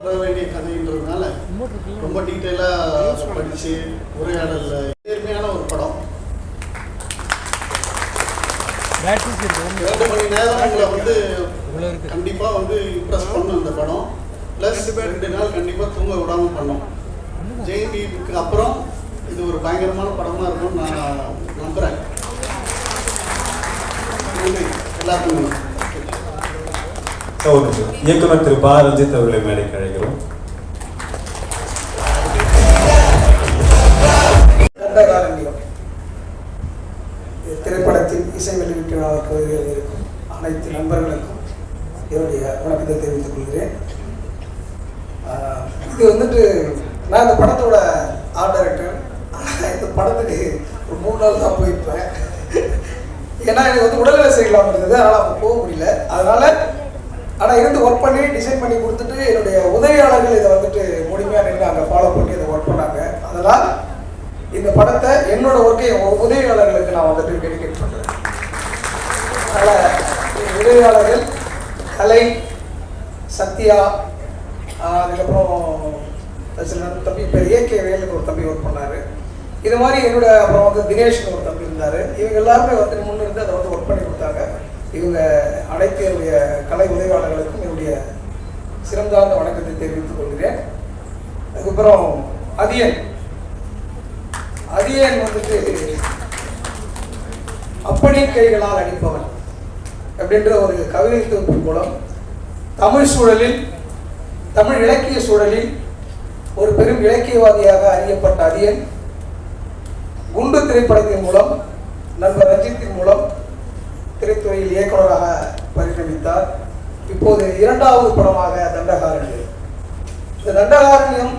வேண்டிய கதைன்றதுனால ரொம்ப டீட்டெயிலாக படித்து உரையாடலில் நேர்மையான ஒரு படம். 2 மணி நேரம் உங்களை கண்டிப்பாக இம்ப்ரெஸ் பண்ணும் இந்த படம். ப்ளஸ் 2 நாள் கண்டிப்பாக தூங்க விடாமல் பண்ணோம். ஜெயந்திக்கு அப்புறம் இது ஒரு பயங்கரமான படமாக இருக்கும்னு நான் நம்புகிறேன். எல்லாத்துக்கும் இயக்குனர் திரு பா ரஞ்சித் அவர்களை மேடைக்கு அழைக்கிறோம். திரைப்படத்தின் இசை வெளியீட்டு பகுதிகளில் இருக்கும் அனைத்து நண்பர்களுக்கும் என்னுடைய வணக்கத்தை தெரிவித்துக் கொள்கிறேன். இது நான் இந்த படத்தோட ஆர்ட் டைரக்டர். இந்த படத்துக்கு ஒரு 3 நாள் தான் போயிருப்பேன். ஏன்னா எனக்கு உடல்நிலை சரியில்லாமல் இருந்தது, அதனால் அப்போ போக முடியல. ஆனால் இருந்து ஒர்க் பண்ணி டிசைன் பண்ணி கொடுத்துட்டு என்னுடைய உதவியாளர்கள் இதை முழுமையாக நின்று அங்கே ஃபாலோ பண்ணி இதை ஒர்க் பண்ணாங்க. அதனால் இந்த படத்தை என்னோட ஒர்க்கை உதவியாளர்களுக்கு நான் டெடிகேட் பண்ணுறேன். அதனால் உதவியாளர்கள் கலை, சத்யா, அதுக்கப்புறம் சில தம்பி பேர் ஏகே வேலுக்கு ஒரு தம்பி ஒர்க் பண்ணார். இது மாதிரி என்னோட அப்புறம் தினேஷ்னு ஒரு தம்பி இருந்தார். இவங்க எல்லாருமே முன்னிருந்து அதை ஒர்க் பண்ணி கொடுத்தாங்க. இவங்க அனைத்து என்னுடைய கலை உதவியாளர்களுக்கும் என்னுடைய சிறந்தார்ந்த வணக்கத்தை தெரிவித்துக் கொள்கிறேன். அதுக்கப்புறம் அதியன் அப்பனின் கைகளால் அடிப்பவன் அப்படின்ற ஒரு கவிதை தொகுப்பு மூலம் தமிழ் இலக்கிய சூழலில் ஒரு பெரும் இலக்கியவாதியாக அறியப்பட்ட அதியன் குண்டு திரைப்படத்தின் மூலம் நண்பர் ரஞ்சித்தின் மூலம் திரைத்துறையில் இயக்குநராக பரிணமித்தார். இப்போது 2வது படமாக தண்டகாரண்யம். இந்த தண்டகாரண்யம்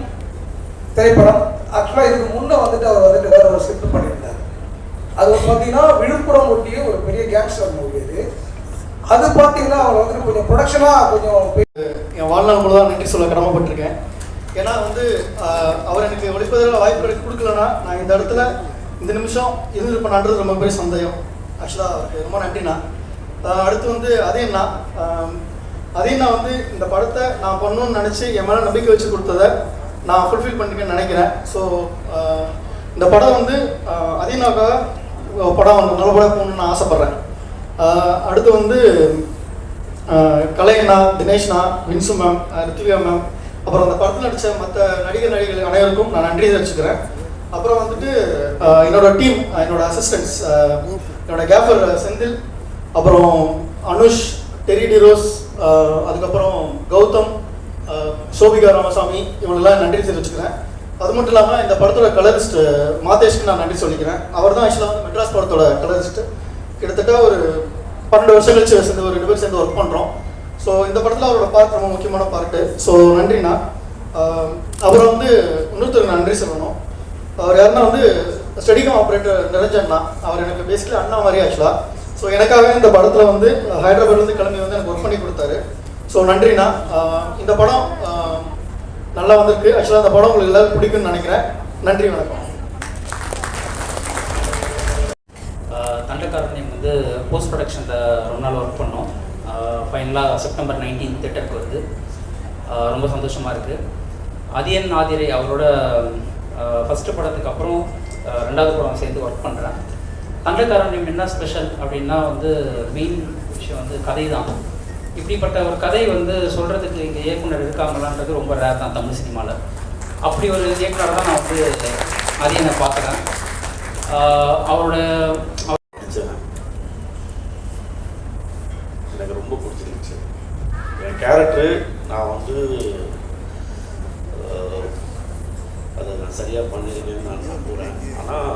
திரைப்படம் ஆக்சுவலாக இதுக்கு முன்னே அவர் வேற ஒரு ஸ்கிரிப்ட் பண்ணியிருந்தார். அது பார்த்தீங்கன்னா விழுப்புரம் ஒட்டிய ஒரு பெரிய கேங்ஸ்டர் மூவி. அது பார்த்தீங்கன்னா அவர் கொஞ்சம் ப்ரொடக்ஷனாக கொஞ்சம் என் வாழ்நாள் முழுவதும் நன்றி சொல்ல கடமைப்பட்டிருக்கேன். ஏன்னா அவர் எனக்கு ஒளிப்பதில் வாய்ப்பு கொடுக்கலன்னா நான் இந்த இடத்துல இந்த நிமிஷம் இருந்திருப்பேன்ன்றது ரொம்ப பெரிய சந்தேகம். ஆக்சுவலாக அவருக்கு ரொம்ப நன்றிண்ணா. அடுத்து அதேண்ணா இந்த படத்தை நான் பண்ணணும்னு நினச்சி என் மேலே நம்பிக்கை வச்சு கொடுத்ததை நான் ஃபுல்ஃபில் பண்ணிக்கன்னு நினைக்கிறேன். ஸோ இந்த படம் அதேனாக்காக படம் நல்லபடியாக போகணுன்னு நான் ஆசைப்பட்றேன். அடுத்து கலையண்ணா, தினேஷ்ண்ணா, வின்சு மேம், ரித்விகா மேம், அப்புறம் அந்த படத்தில் நடித்த மற்ற நடிகர்கள் அனைவருக்கும் நான் நன்றி தெரிவிச்சுக்கிறேன். அப்புறம் என்னோட டீம், என்னோட அசிஸ்டன்ட்ஸ், என்னோட கேஃபர் செந்தில், அப்புறம் அனுஷ், டெரி டிரோஸ், அதுக்கப்புறம் கௌதம், சோபிகா ராமசாமி, இவங்களெல்லாம் நன்றி தெரிவிச்சுக்கிறேன். அது மட்டும் இல்லாமல் இந்த படத்தோட கலரிஸ்ட் மாதேஷ்க்கு நான் நன்றி சொல்லிக்கிறேன். அவர் தான் ஆக்சுவலாக மெட்ராஸ் படத்தோட கலரிஸ்ட்டு. கிட்டத்தட்ட ஒரு 12 வருஷம் கழிச்சு சேர்ந்து ஒரு 2 பேர் சேர்ந்து ஒர்க் பண்ணுறோம். ஸோ இந்த படத்தில் அவரோட பார்ட் ரொம்ப முக்கியமான பார்ட்டு. ஸோ நன்றிண்ணா. அப்புறம் இன்னொருத்தருக்கு நன்றி சொல்லணும். அவர் யாருன்னா ஸ்டடிகம் ஆப்ரேட்டர் நிரஞ்சன்னா. அவர் எனக்கு பேசிக்கலி அண்ணா மாதிரி ஆக்சுவலாக. ஸோ எனக்காக இந்த படத்தில் ஹைதராபாத்லேருந்து கிளம்பி எனக்கு ஒர்க் பண்ணி கொடுத்தாரு. ஸோ நன்றிண்ணா. இந்த படம் நல்லா வந்திருக்கு. ஆக்சுவலாக இந்த படம் உங்களுக்கு எல்லாரும் பிடிக்கும்னு நினைக்கிறேன். நன்றி, வணக்கம். தண்டகாரண்யம் போஸ்ட் ப்ரொடக்ஷனில் ரொம்ப நாள் ஒர்க் பண்ணோம். ஃபைனலாக செப்டம்பர் 19 தியேட்டருக்கு வருது. ரொம்ப சந்தோஷமாக இருக்குது. அதியன் ஆதிரை அவரோட ஃபஸ்ட்டு படத்துக்கு அப்புறம் 2வது படம் சேர்ந்து ஒர்க் பண்ணுறேன். தண்டகாரண்யம் என்ன ஸ்பெஷல் அப்படின்னா மெயின் விஷயம் கதை தான். இப்படிப்பட்ட ஒரு கதை சொல்கிறதுக்கு இங்கே இயக்குனர் இருக்காங்களான்றது ரொம்ப ரேர் தான் தமிழ் சினிமாவில். அப்படி ஒரு இயக்குனர் தான் நான் அதியனை பார்க்குறேன். அவரோட எனக்கு ரொம்ப பிடிச்சிருந்துச்சு என் கேரக்டரு. நான் அதை நான் சரியாக பண்ணியிருக்கேன்னு நான் நம்புகிறேன். ஆனால்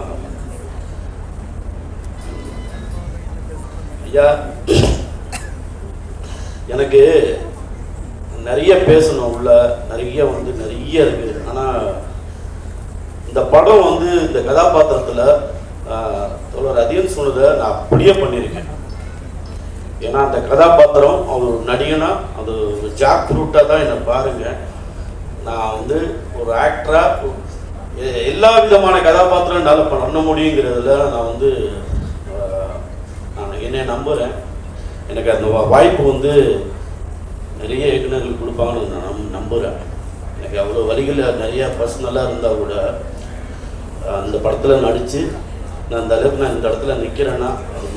ஐயா, எனக்கு நிறைய பேசணும், உள்ள நிறைய இருக்குது. ஆனால் இந்த படம் இந்த கதாபாத்திரத்தில் தோழர் அதியன் சொன்னதை நான் அப்படியே பண்ணியிருக்கேன். ஏன்னா அந்த கதாபாத்திரம் அவர் ஒரு நடிகனா, அது ஒரு ஜாக் ஃப்ரூட்டாக தான் என்னை பாருங்கள். நான் ஒரு ஆக்டராக எல்லா விதமான கதாபாத்திரம் என்னால் பண்ண முடியுங்கிறதுல நான் என்னை நம்புகிறேன். எனக்கு அந்த வாய்ப்பு நிறைய இயக்குநர்கள் கொடுப்பாங்கன்னு நான் நம்புகிறேன். எனக்கு அவ்வளோ வழிகள் நிறையா பர்சனலாக இருந்தால் கூட அந்த படத்தில் நடித்து நான் அந்த அளவுக்கு நான் இந்த இடத்துல நிற்கிறேன்னா அது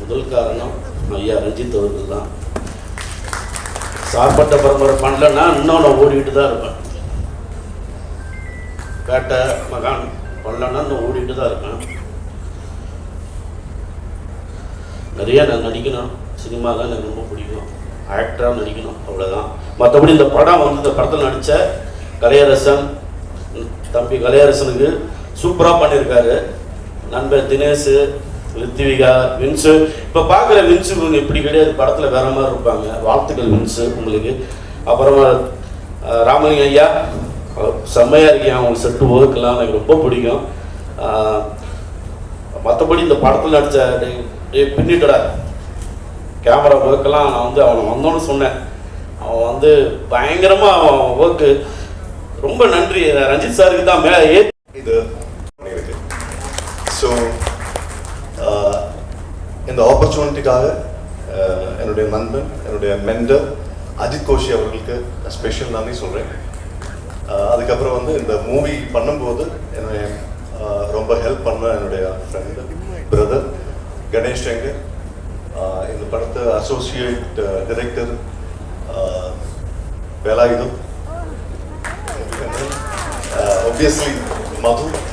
முதல் காரணம் ஐயா ரஞ்சித் அவர்கள் தான். சாப்பாட்ட பரம்பரை பண்ணலன்னா இன்னும் நான் ஓடிக்கிட்டு தான் இருப்பேன். பேட்டை மகான் பண்ணலன்னா இன்னும் ஓடிட்டு தான் இருப்பேன். நிறையா நான் நடிக்கணும், சினிமா தான் எனக்கு ரொம்ப பிடிக்கும், ஆக்டராக நடிக்கணும், அவ்வளோதான். மற்றபடி இந்த படம் வந்து இந்த படத்தில் நடித்த கலையரசன், தம்பி கலையரசனுக்கு சூப்பராக பண்ணியிருக்காரு. நண்பர் தினேஷ், ரித்விகா, வின்ஸு. இப்போ பார்க்குற வின்ஸு இவங்க இப்படி கிடையாது, படத்தில் வேறு மாதிரி இருப்பாங்க. வாழ்த்துக்கள் வின்ஸு உங்களுக்கு. அப்புறமா ராமலிங்க ஐயா செம்மையாக இருக்கீங்க, அவங்க செட்டு ஒர்க்கெல்லாம் எனக்கு ரொம்ப பிடிக்கும். மற்றபடி இந்த படத்தில் நடித்த பின்னிட்டடா கேமரா ஒர்க்கெல்லாம் நான் வந்து அவனை வந்தோன்னு சொன்னேன். அவன் வந்து பயங்கரமாக அவன் ஒர்க்கு. ரொம்ப நன்றி ரஞ்சித் சாருக்கு தான் மேலே இது பண்ணியிருக்கு. ஸோ இந்த ஆப்பர்ச்சுனிட்டிக்காக என்னுடைய நண்பன், என்னுடைய மென்டர் அஜித் கோஷி அவர்களுக்கு ஸ்பெஷல் நன்றி சொல்கிறேன். அதுக்கப்புறம் வந்து இந்த மூவி பண்ணும்போது என்னுடைய ரொம்ப ஹெல்ப் பண்ண என்னுடைய ஃப்ரெண்டு பிரதர் கணேஷ் சங்கர், இந்த படத்தை அசோசியேட் டைரக்டர் வேலாயுதம், obviously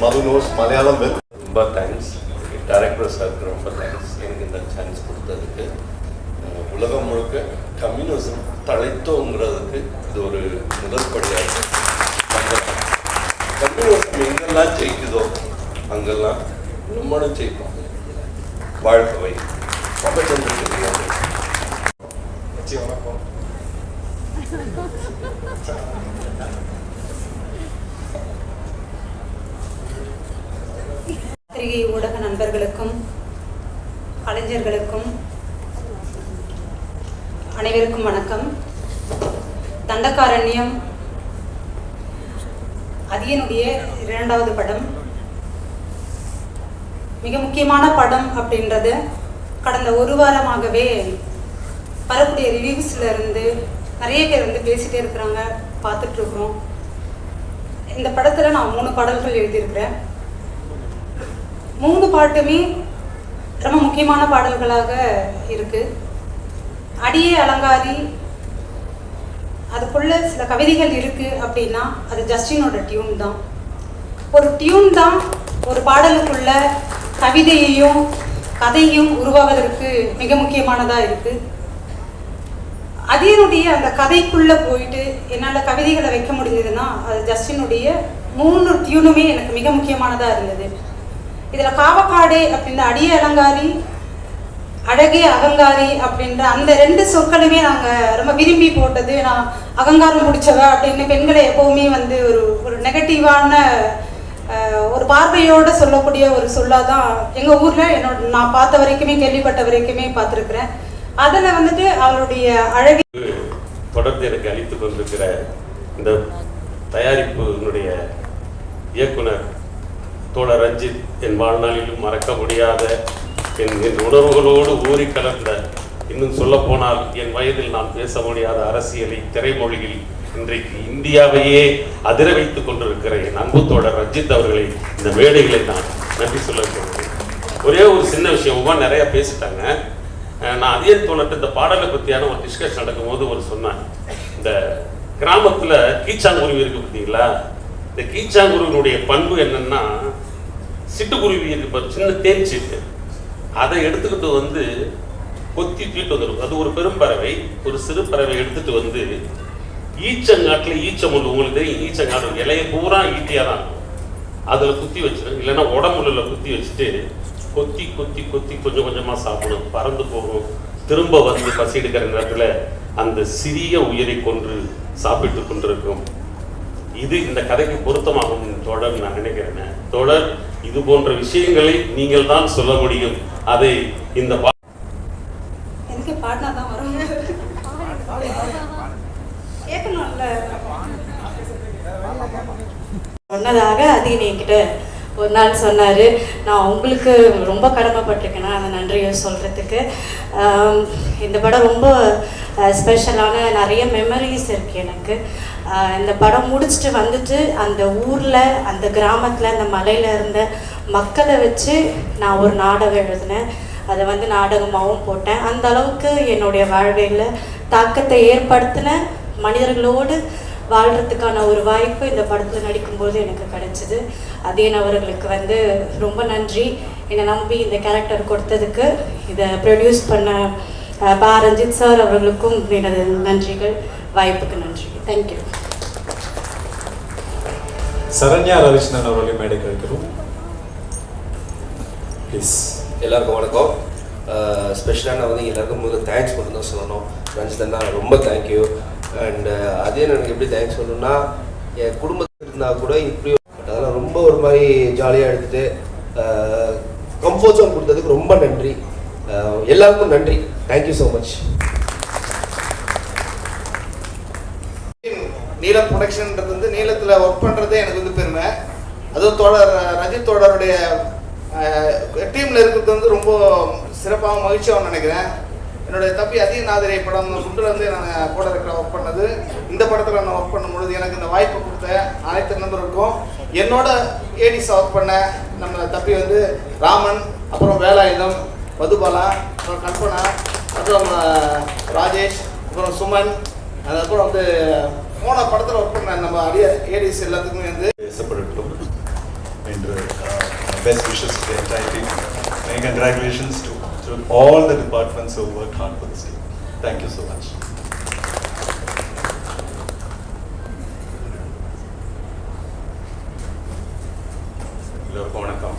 மது knows மலையாளம் வெல். ரொம்ப தேங்க்ஸ் டைரக்டர் சாருக்கு, ரொம்ப தேங்க்ஸ் எனக்கு இந்த சான்ஸ் கொடுத்ததுக்கு. உலகம் முழுக்க கம்யூனிசம் தழைத்தோங்கிறதுக்கு இது ஒரு முதல் படியாக. கம்யூனிசம் எங்கெல்லாம் ஜெயிக்குதோ அங்கெல்லாம் நம்மளும் ஜெயிப்போம். வாழ்க்கை பிரபஞ்சத்துக்கு வணக்கம். பத்திரிகை ஊடக நண்பர்களுக்கும் கலைஞர்களுக்கும் அனைவருக்கும் வணக்கம். தண்டகாரண்யம் அதியனுடைய 2வது படம், மிக முக்கியமான படம் அப்படின்றது கடந்த ஒரு வாரமாகவே வரக்கூடிய ரிவ்யூஸில் இருந்து நிறைய பேர் வந்து பேசிகிட்டே இருக்கிறாங்க, பார்த்துட்ருக்குறோம். இந்த படத்தில் நான் 3 பாடல்கள் எழுதியிருக்கிறேன். 3 பாட்டுமே ரொம்ப முக்கியமான பாடல்களாக இருக்குது. அடியே அலங்காரி அதுக்குள்ள சில கவிதைகள் இருக்குது அப்படின்னா அது ஜஸ்டினோட டியூன் தான். ஒரு டியூன் தான் ஒரு பாடலுக்குள்ள கவிதையையும் கதையும் உருவாவதற்கு மிக முக்கியமானதாக இருக்குது. அதனுடைய அந்த கதைக்குள்ளே போயிட்டு என்னால் கவிதைகளை வைக்க முடிஞ்சதுன்னா அது ஜஸ்டினுடைய 3 டியூனுமே எனக்கு மிக முக்கியமானதாக இருந்தது. இதில் காவக்காடே அப்படின்ற அடியே அலங்காரி, அழகே அகங்காரி அப்படின்ற அந்த 2 சொற்களுமே நாங்கள் ரொம்ப விரும்பி போட்டது. நான் அகங்காரம் பிடிச்சவ அப்படின்னு பெண்களை எப்போவுமே வந்து ஒரு நெகட்டிவான ஒரு பார்வையோடு சொல்லக்கூடிய ஒரு சொல்லாக தான் எங்கள் ஊரில் நான் பார்த்த வரைக்குமே, கேள்விப்பட்ட வரைக்குமே பார்த்துருக்குறேன். அதில் வந்துட்டு அவருடைய அழகை தொடர்ந்து எனக்கு அளித்து கொண்டிருக்கிற இந்த தயாரிப்பினுடைய இயக்குனர் தோழர் ரஞ்சித், என் வாழ்நாளிலும் மறக்க முடியாத என் உணர்வுகளோடு ஊறி கலந்த, இன்னும் சொல்லப்போனால் என் வயதில் நான் பேச முடியாத அரசியலை திரைமொழியில் இன்றைக்கு இந்தியாவையே அதிர வைத்துக் கொண்டிருக்கிற என் அன்பு தோழர் ரஞ்சித் அவர்களை இந்த மேடைகளை நான் நன்றி சொல்ல சொல்கிறேன். ஒரே ஒரு சின்ன விஷயம், நிறையா பேசிட்டாங்க. நான் அதே தோழர்கிட்ட இந்த பாடலை பற்றியான ஒரு டிஸ்கஷன் நடக்கும்போது ஒரு சொன்னேன், இந்த கிராமத்தில் கீச்சாங்குருவி இருக்கு பார்த்தீங்களா, இந்த கீச்சாங்குருவினுடைய பண்பு என்னன்னா, சிட்டுக்குருவி இருக்கு, சின்ன தேன் சீட்டு, அதை எடுத்துக்கிட்டு வந்து கொத்தி தூக்கிட்டு வந்துடும். அது ஒரு பெரும் பறவை, ஒரு சிறு பறவை எடுத்துட்டு வந்து ஈச்சங்காட்டில் ஈச்சமுள், உங்களுக்கு தெரியும் ஈச்சங்காடு இலையை பூரா ஈட்டியாக தான் இருக்கும், அதில் குத்தி வச்சிடும். இல்லைன்னா உடம்புல குத்தி வச்சுட்டு கொத்தி கொத்தி கொத்தி கொஞ்சம் கொஞ்சமாக சாப்பிடும், பறந்து போகும். திரும்ப வந்து பசி எடுக்கிற நேரத்தில் அந்த சிறிய உயிரை கொன்று சாப்பிட்டு கொண்டிருக்கும். இது இந்த கதைக்கு பொருத்தமாகும் தோழர் நான் நினைக்கிறேன். தோழர், இது போன்ற விஷயங்களை நீங்கள் தான் சொல்ல முடியும். அதை இந்த எனக்கு பாடினா தான் வரும், கேட்கணும்ல. சொன்னதாக அதிகம் என்கிட்ட ஒரு நாள் சொன்னார். நான் உங்களுக்கு ரொம்ப கடமைப்பட்டிருக்கேன்னா அந்த நன்றியை சொல்கிறதுக்கு. இந்த படம் ரொம்ப ஸ்பெஷலான நிறைய மெமரிஸ் இருக்குது எனக்கு. இந்த படம் முடிச்சுட்டு வந்துட்டு அந்த ஊரில், அந்த கிராமத்தில், அந்த மலையில் இருந்த மக்களை வச்சு நான் ஒரு நாடகம் எழுதினேன். அதை வந்து நாடகமாகவும் போட்டேன். அந்த அளவுக்கு என்னுடைய வாழ்வில் தாக்கத்தை ஏற்படுத்தின மனிதர்களோடு வாழ்கிறதுக்கான ஒரு வாய்ப்பு இந்த படத்தில் நடிக்கும்போது எனக்கு கிடைச்சிது. அதேன் அவர்களுக்கு வந்து ரொம்ப நன்றி. என்னை நம்பி இந்த கேரக்டர் கொடுத்ததுக்கு, இதை ப்ரொடியூஸ் பண்ண பா ரஞ்சித் சார் அவர்களுக்கும் எனது நன்றிகள். வாய்ப்புக்கு நன்றி. தேங்க்யூ. சரண்யா ரவிஷ்ணன் அவர்களை மேடை கழிக்கிறோம் ப்ளீஸ். எல்லாருக்கும் வணக்கம். ஸ்பெஷலாக நான் வந்து எல்லாருக்கும் முதல்ல தேங்க்ஸ் மட்டும் தான் சொல்லணும். ரஞ்சித் அண்ணா ரொம்ப தேங்க்யூ. அண்ட் அதே எனக்கு எப்படி தேங்க்ஸ் சொல்லணும்னா, என் குடும்பத்தில் இருந்தால் கூட இப்படி அதெல்லாம் ரொம்ப ஒரு மாதிரி ஜாலியாக எடுத்துகிட்டு கம்ஃபர்ட் ஜோன் கொடுத்ததுக்கு ரொம்ப நன்றி. எல்லாருக்கும் நன்றி. Thank you so much. நீலம் ப்ரொடக்ஷன்ன்றது வந்து நீளத்தில் ஒர்க் பண்ணுறதே எனக்கு வந்து பெருமை. அதுவும் தோழர் ரஞ்சித் தோழருடைய டீமில் இருக்கிறது வந்து ரொம்ப சிறப்பாகவும் மகிழ்ச்சியாகவும் நினைக்கிறேன். என்னுடைய தம்பி அதியன் ஆதிரை படம் குண்டில் வந்து நான் கூட இருக்கிற ஒர்க் பண்ணது. இந்த படத்தில் நான் ஒர்க் பண்ணும்பொழுது எனக்கு இந்த வாய்ப்பு கொடுத்த அனைத்து நண்பர்களுக்கும், என்னோட ஏடிஸாக ஒர்க் பண்ண நம்ம தம்பி வந்து ராமன், அப்புறம் வேலாயுதம், மதுபாலா, அப்புறம் கல்பனா, அப்புறம் ராஜேஷ், அப்புறம் சுமன், அதுக்கப்புறம் வந்து போன படத்தில் ஒர்க் பண்ண நம்ம ஏடிஸ் எல்லாத்துக்குமே வந்து பேசப்படட்டும் என்று best wishes to the entire team. Many congratulations to all the departments who worked hard for this team. Thank you so much. எல்லோருக்கும் வணக்கம்.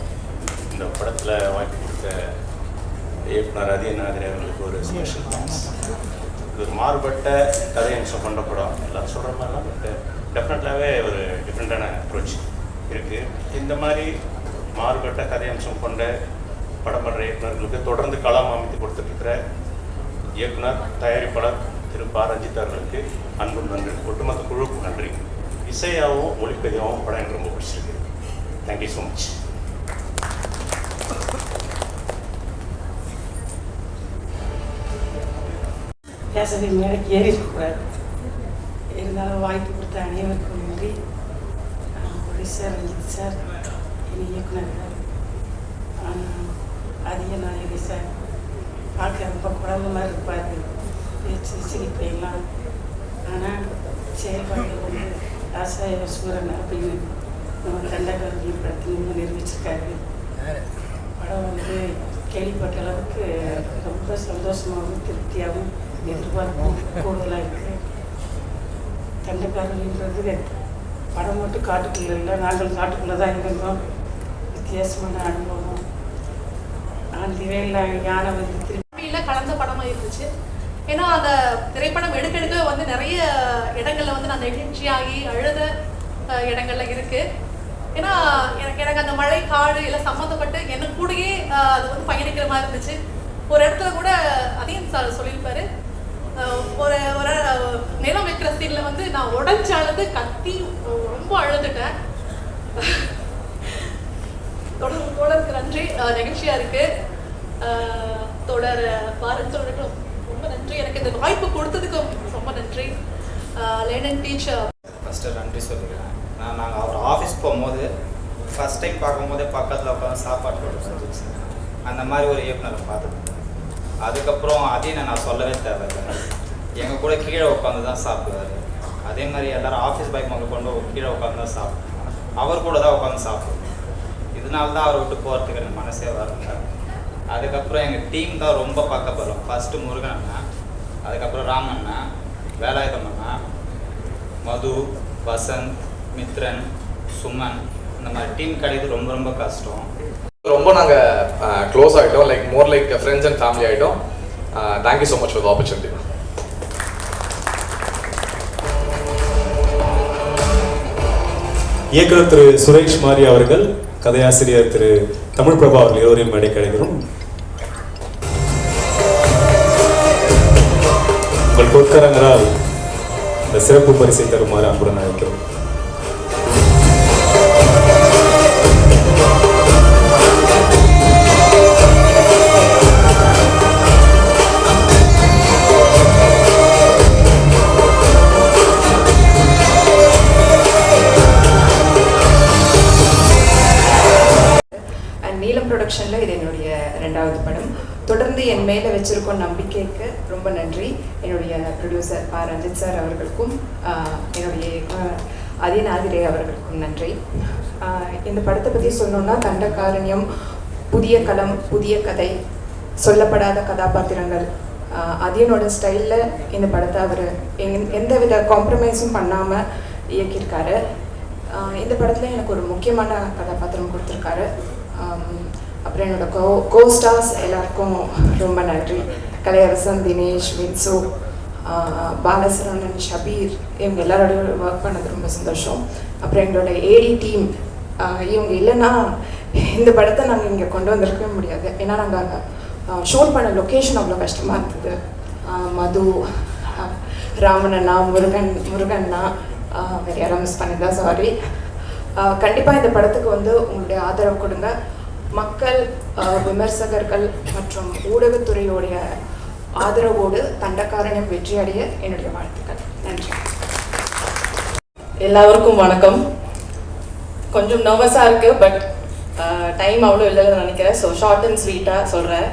இந்த படத்தில் வாய்ப்பு கொடுத்த இயக்குனர் அதியன் ஆதிரை அவர்களுக்கு ஒரு ஸ்பெஷல் தேங்க்ஸ். இது ஒரு மாறுபட்ட கதை அம்சம் கொண்ட படம். எல்லாம் சொல்கிற மாதிரிலாம் பட் டெஃபினட்டாகவே ஒரு டிஃப்ரெண்ட்டான அப்ரோச் இருக்குது. இந்த மாதிரி மாறுபட்ட கதை அம்சம் கொண்ட படம் பண்ணுற இயக்குநர்களுக்கு தொடர்ந்து களம் அமைத்து கொடுத்துட்ருக்கிற இயக்குனர், தயாரிப்பாளர் திரு பா ரஞ்சித் அவர்களுக்கு அன்பு நன்றி. ஒட்டுமொத்த குழுவுக்கு நன்றி. இசையாகவும் ஒளிப்பதியாகவும் படம் எனக்கு ரொம்ப பிடிச்சிருக்கு. Thank you so much. பேசவே மேடைக்கு ஏறி இருக்கக்கூடாது. இருந்தாலும் வாய்ப்பு கொடுத்த அனைவருக்கும் நன்றி. ப்ரொடியூசர் ரஞ்சித் சார், என் இயக்குநர்கள் அதியன் ஆதிரை சார், பார்க்க ரொம்ப குழந்தை மாதிரி இருப்பார், பேச்சு சிரிப்பு எல்லாம். ஆனால் செயல்பாடு வந்து ஆசாய சூரன் அப்படின்னு நம்ம கண்டகர்கள் படத்தில் நிரூபிச்சிருக்காரு. படம் வந்து கேள்விப்பட்ட அளவுக்கு ரொம்ப சந்தோஷமாகவும் திருப்தியாகவும் எதிர்பார்ப்பும் கூடுதலாக இருக்குது. தண்டக்காரர்கள்ன்றது படம் மட்டும் காட்டுக்குள்ளே இல்லை, நாங்கள் காட்டுக்குள்ளே தான் இருந்தோம். வித்தியாசமான அனுபவம். அந்த வேலையில் யானை வந்து திரும்பியில் கலந்த படமாக இருந்துச்சு. ஏன்னா அந்த திரைப்படம் எடுக்க வந்து நிறைய இடங்களில் வந்து நான் நெகிழ்ச்சியாகி அழுத இடங்கள்ல இருக்குது. ஏன்னா எனக்கு அந்த மழை, காடு எல்லாம் சம்மந்தப்பட்டு எனக்கு கூடயே அது வந்து பயணிக்கிற மாதிரி இருந்துச்சு. ஒரு இடத்துல கூட அதையும் சார் சொல்லியிருப்பாரு, ஒரு ஒரு நிலம் வைக்கிற சீனில் வந்து நான் உடஞ்சி அழுது கத்தி ரொம்ப அழுதுட்டேன். தோழருக்கு நன்றி. நிகழ்ச்சியாக இருக்குது. தோழர் பாரத் தோழருக்கும் ரொம்ப நன்றி. எனக்கு இந்த வாய்ப்பு கொடுத்ததுக்கும் ரொம்ப நன்றி. லேர்னிங் டீச்சர் ஃபஸ்ட்டு நன்றி சொல்லிக்கிறேன். நாங்கள் அவர் ஆஃபீஸ் போகும்போது ஃபஸ்ட் டைம் பார்க்கும்போதே பக்கத்தில் உட்காந்து சாப்பாடு செஞ்சிச்சு. அந்த மாதிரி ஒரு இயக்குனரை பார்த்துருக்கேன். அதுக்கப்புறம் அதையும் நான் சொல்லவே தேவையில்லை. எங்கள் கூட கீழே உட்காந்து தான் சாப்பிடுவார். அதே மாதிரி எல்லோரும் ஆஃபீஸ் பைக் முதல் கொண்டு கீழே உட்காந்து தான் சாப்பிடுவோம். அவர் கூட தான் உட்காந்து சாப்பிடுவோம். இதனால தான் அவரை விட்டு போகிறதுக்கு எனக்கு மனசே வரல. அதுக்கப்புறம் எங்கள் டீம் தான் ரொம்ப பக்கப்படும். ஃபஸ்ட்டு முருகன் அண்ணா, அதுக்கப்புறம் ராமண்ணா, வேலாயுதம் அண்ணா, மது, வசந்த், மித்ரன், சுமன், இந்த மாதிரி டீம் கிடையாது ரொம்ப ரொம்ப கஷ்டம். ரொம்ப நாங்கள் க்ளோஸ் ஆகிட்டோம். Like more like friends and family ஆகிட்டோம். Thank you so much for the opportunity. இயக்குனர் திரு சுரேஷ் மாரி அவர்கள், கதையாசிரியர் திரு தமிழ் பிரபா அவர்கள் இருவரையும் மேடை கிடைக்கிறோம். உங்கள் பொற்கரங்களால் இந்த சிறப்பு பரிசை தருமாறு அன்புடன் அழைக்கிறோம். ப்ரொடக்ஷனில் இது என்னுடைய 2வது படம். தொடர்ந்து என் மேலே வச்சிருக்கும் நம்பிக்கைக்கு ரொம்ப நன்றி. என்னுடைய ப்ரொடியூசர் ரஞ்சித் சார் அவர்களுக்கும் என்னுடைய அதியன் ஆதிரே அவர்களுக்கும் நன்றி. இந்த படத்தை பற்றி சொல்லணுன்னா தண்டகாரண்யம், புதிய களம், புதிய கதை, சொல்லப்படாத கதாபாத்திரங்கள். அதியனோட ஸ்டைலில் இந்த படத்தை அவர் எந்த வித காம்ப்ரமைஸும் பண்ணாமல் இயக்கியிருக்காரு. இந்த படத்தில் எனக்கு ஒரு முக்கியமான கதாபாத்திரம் கொடுத்துருக்காரு. அப்புறம் என்னோட கோ ஸ்டார்ஸ் எல்லாருக்கும் ரொம்ப நன்றி. கலையரசன், தினேஷ், வின்சு, பாலசரவணன், ஷபீர், இவங்க எல்லாரோடையும் ஒர்க் பண்ணது ரொம்ப சந்தோஷம். அப்புறம் எங்களோட ஏடி டீம், இவங்க இல்லைன்னா இந்த படத்தை நாங்கள் இங்கே கொண்டு வந்திருக்கவே முடியாது. ஏன்னா நாங்கள் ஷூட் பண்ண லொக்கேஷன் அவ்வளோ கஷ்டமாக இருந்தது. மது, ராமண்ணா, முருகண்ணா, வேறு யாரும் மிஸ் பண்ணியிருந்தா சாரி. கண்டிப்பாக இந்த படத்துக்கு வந்து உங்களுடைய ஆதரவு கொடுங்க. மக்கள், விமர்சகர்கள் மற்றும் ஊடகத்துறையோடைய ஆதரவோடு தண்டகாரண்யம் வெற்றியடைய என்னுடைய வாழ்த்துக்கள். நன்றி. எல்லாருக்கும் வணக்கம். கொஞ்சம் நர்வஸாக இருக்குது, பட் டைம் அவ்வளோ இல்லைன்னு நினைக்கிறேன். ஸோ ஷார்ட் அண்ட் ஸ்வீட்டாக சொல்கிறேன்.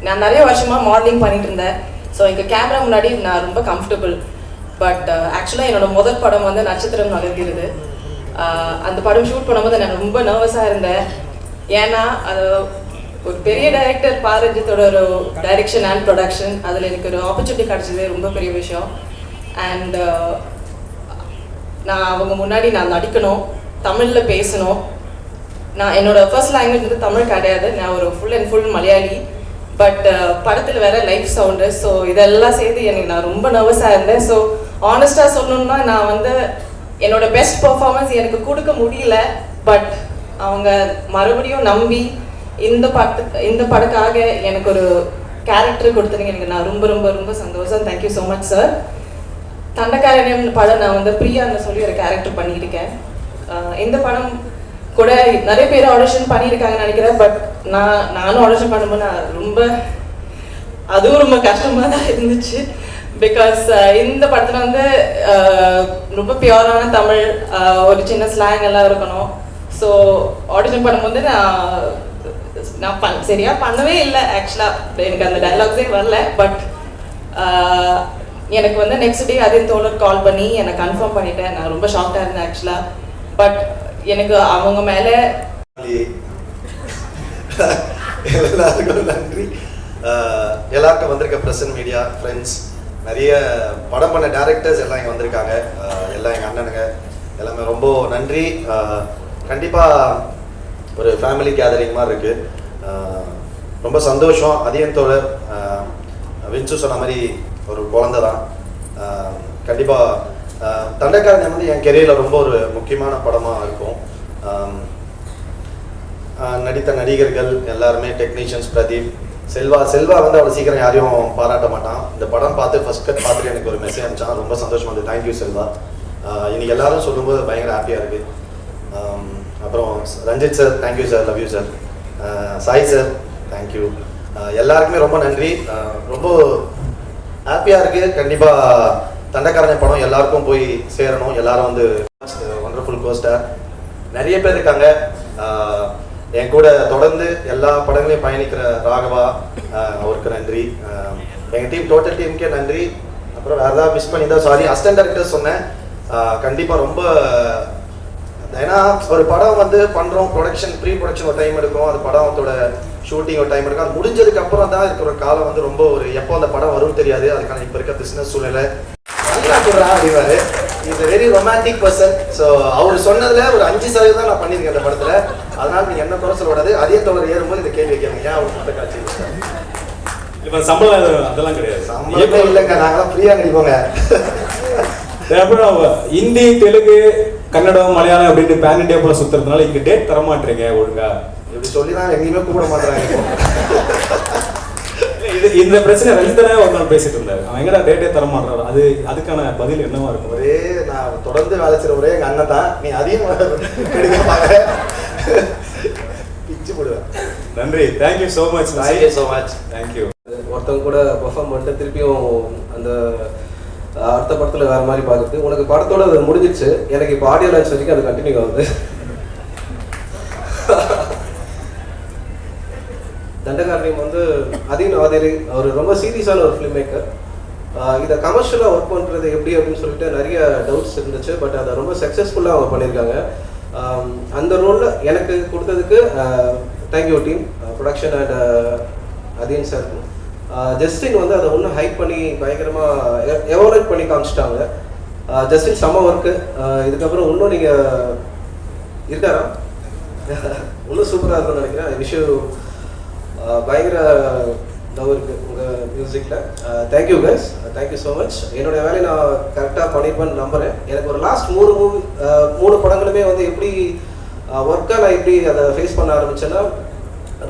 நான் நிறைய வருஷமாக மாடலிங் பண்ணிட்டு இருந்தேன். ஸோ எங்கள் கேமரா முன்னாடி நான் ரொம்ப கம்ஃபர்டபுள். பட் ஆக்சுவலாக என்னோட முதல் படம் வந்து நட்சத்திரம் நகர்கிறது. அந்த படம் ஷூட் பண்ணும்போது நான் ரொம்ப நர்வஸாக இருந்தேன். ஏன்னா அது ஒரு பெரிய டைரக்டர் ரஞ்சித்தோட ஒரு டைரக்ஷன் அண்ட் ப்ரொடக்ஷன், அதில் எனக்கு ஒரு ஆப்பர்ச்சுனிட்டி கிடச்சிது, ரொம்ப பெரிய விஷயம். அண்ட் நான் அவங்க முன்னாடி நான் நடிக்கணும், தமிழில் பேசணும். நான் என்னோட ஃபர்ஸ்ட் லாங்குவேஜ் வந்து தமிழ் கிடையாது, நான் ஒரு full and full Malayali. But படத்தில் வேற லைஃப் சவுண்டு, ஸோ இதெல்லாம் சேர்த்து எனக்கு நான் ரொம்ப நர்வஸாக இருந்தேன். ஸோ ஆனஸ்டாக சொல்லணுன்னா நான் வந்து என்னோட பெஸ்ட் பர்ஃபார்மன்ஸ் எனக்கு கொடுக்க முடியல. பட் அவங்க மறுபடியும் நம்பி இந்த படத்துக்காக எனக்கு ஒரு கேரக்டர் கொடுத்துருங்க. எனக்கு நான் ரொம்ப ரொம்ப ரொம்ப சந்தோஷம். Thank you so much sir. Dandakaranya படம் நான் வந்து பிரியான்னு சொல்லி ஒரு கேரக்டர் பண்ணியிருக்கேன். இந்த படம் கூட நிறைய பேர் ஆடிஷன் பண்ணியிருக்காங்கன்னு நினைக்கிறேன். பட் நானும் ஆடிஷன் பண்ணும்போது நான் அதுவும் ரொம்ப கஷ்டமாக தான் இருந்துச்சு. பிகாஸ் இந்த படத்தில் வந்து ரொம்ப பியூரான தமிழ், ஒரு சின்ன ஸ்லாங் எல்லாம் இருக்கணும். ஸோ ஆடிஷன் பண்ணும்போது நான் சரியாக பண்ணவே இல்லை. ஆக்சுவலாக எனக்கு அந்த டைலாக்ஸே வரல. பட் எனக்கு வந்து நெக்ஸ்ட் டே அதே தோழர் கால் பண்ணி என்னை கன்ஃபார்ம் பண்ணிட்டேன். நான் ரொம்ப ஷாக்டாக இருந்தேன் ஆக்சுவலாக. பட் எனக்கு அவங்க மேலே எல்லாருக்கும் நன்றி. எல்லாருக்கும் வந்திருக்க ப்ரெசன்ட் மீடியா ஃப்ரெண்ட்ஸ், நிறைய படம் பண்ண டேரக்டர்ஸ் எல்லாம் இங்கே வந்திருக்காங்க. எல்லாம் எங்கள் அண்ணனுங்க எல்லாமே ரொம்ப நன்றி. கண்டிப்பாக ஒரு ஃபேமிலி கேதரிங் மாதிரி இருக்குது. ரொம்ப சந்தோஷம். அதியன் தோழர் வின்சு சொன்ன மாதிரி ஒரு குழந்தை தான். கண்டிப்பாக தண்டகாரண்யம் வந்து என் கெரியரில் ரொம்ப ஒரு முக்கியமான படமாக இருக்கும். நடித்த நடிகர்கள் எல்லாருமே, டெக்னீஷியன்ஸ், பிரதீப், செல்வா வந்து அவ்வளோ சீக்கிரம் யாரையும் பாராட்ட மாட்டான். இந்த படம் பார்த்து ஃபர்ஸ்ட் கட் பார்த்துட்டு எனக்கு ஒரு மெசேஜ் அனுப்பிச்சான். ரொம்ப சந்தோஷமாக இருந்தது. தேங்க்யூ செல்வா. இன்னைக்கு எல்லாரும் சொல்லும்போது பயங்கர ஹாப்பியாக இருக்குது. அப்புறம் Ranjith sir, thank you sir, love you sir. Sai sir, thank you. எல்லாருக்குமே ரொம்ப நன்றி. ரொம்ப ஹாப்பியாக இருக்குது. கண்டிப்பாக தண்டகாரண்யம் படம் எல்லாருக்கும் போய் சேரணும். எல்லாரும் வந்து ஒண்டர்ஃபுல் கோஸ்டார் நிறைய பேர் இருக்காங்க. என் கூட தொடர்ந்து எல்லா படங்களையும் பயணிக்கிற ராகவா, அவருக்கு நன்றி. எங்கள் டீம், டோட்டல் டீமுக்கே நன்றி. அப்புறம் வேறு ஏதாவது மிஸ் பண்ணி தான் சாரி. அசிஸ்டன்ட் டைரக்டர் சொன்னேன். கண்டிப்பாக ரொம்ப, ஏன்னா ஒரு படம் வந்து பண்ணுறோம், ப்ரீ ப்ரொடக்ஷன் ஒரு டைம் எடுக்கும், அது படத்தோட ஷூட்டிங் ஒரு டைம் எடுக்கும். அது முடிஞ்சதுக்கு அப்புறம் தான் இருக்கிற காலம் வந்து ரொம்ப ஒரு எப்போ அந்த படம் வரும்னு தெரியாது. அதுக்கான இப்போ இருக்க பிஸ்னஸ் சூழ்நிலை அப்படிவாரு. Is a very romantic person. So அவர் சொன்னதில் ஒரு 5% தான் நான் பண்ணியிருக்கேன் இந்த படத்தில். அதனால நீங்கள் என்ன குறை சொல்லக்கூடாது. அதே தொடர் ஏறும்போது இந்த கேள்வி கேட்குறீங்க, ஏன் அவர் மற்ற காட்சி இப்போ சம்பளம் அதெல்லாம் கிடையாது. சம்பளம் இல்லைங்க, நாங்களாம் ஃப்ரீயாக நடிப்போங்க. அப்புறம் ஹிந்தி, தெலுங்கு, கன்னடம், மலையாளம் அப்படின்னு பேன் இண்டியா போல சுற்றுறதுனால இங்கே டேட் தர மாட்டேறீங்க ஒழுங்கா. இப்படி சொல்லி தான் எங்கேயுமே கூப்பிட மாட்டேறாங்க. இந்த பிரச்சனை ரஞ்சிதனே ஒரு நாள் பேசிட்டு இருந்தாரு. அவன் எங்கடா டேட்டே தர மாட்டாரு. அதுக்கான பதில் என்னவா இருக்கும்? ஒரே நான் தொடர்ந்து வேலை செய்கிற ஒரே எங்கள் அண்ணன் தான். நீ அதையும் கிடைக்க பிச்சு போடுவேன். நன்றி. Thank you so much. Thank you so much. Thank you. ஒருத்தவங்க கூட பெர்ஃபார்ம் பண்ணிட்டு திருப்பியும் அந்த அடுத்த படத்தில் வேறு மாதிரி பார்க்குறது. உனக்கு படத்தோட அது முடிஞ்சிடுச்சு. எனக்கு இப்போ ஆடியோ லான்ச் வரைக்கும் அது கண்டினியூ ஆகுது. தண்டகாரணியம் வந்து அதீன் ஆதிரி அவர் ரொம்ப சீரியஸான ஒரு ஃபிலிம் மேக்கர். இதை கமர்ஷியலாக ஒர்க் பண்ணுறது எப்படி அப்படின்னு சொல்லிட்டு நிறைய டவுட்ஸ் இருந்துச்சு. பட் அதை ரொம்ப சக்ஸஸ்ஃபுல்லாக அவங்க பண்ணியிருக்காங்க. அந்த ரோலில் எனக்கு கொடுத்ததுக்கு thank you team, production and Adheen sir. Justin வந்து அதை இன்னும் ஹைப் பண்ணி பயங்கரமாக எவாலுவேட் பண்ணி காமிச்சிட்டாங்க. ஜஸ்டின் செம்ம ஒர்க்கு. இதுக்கப்புறம் இன்னும் நீங்கள் இருக்காரா இன்னும் சூப்பராக இருக்கும்னு நினைக்கிறேன். விஷயம் பயங்கர லவ் இருக்குது உங்கள் மியூசிக்கில். Thank you guys, thank you so much. என்னோடய வேலையை நான் கரெக்டாக பண்ணியிருப்பேன்னு நம்புகிறேன். எனக்கு ஒரு லாஸ்ட் 3 படங்களுமே வந்து எப்படி ஒர்க்காக நான் எப்படி அதை ஃபேஸ் பண்ண ஆரம்பித்தேன்னா,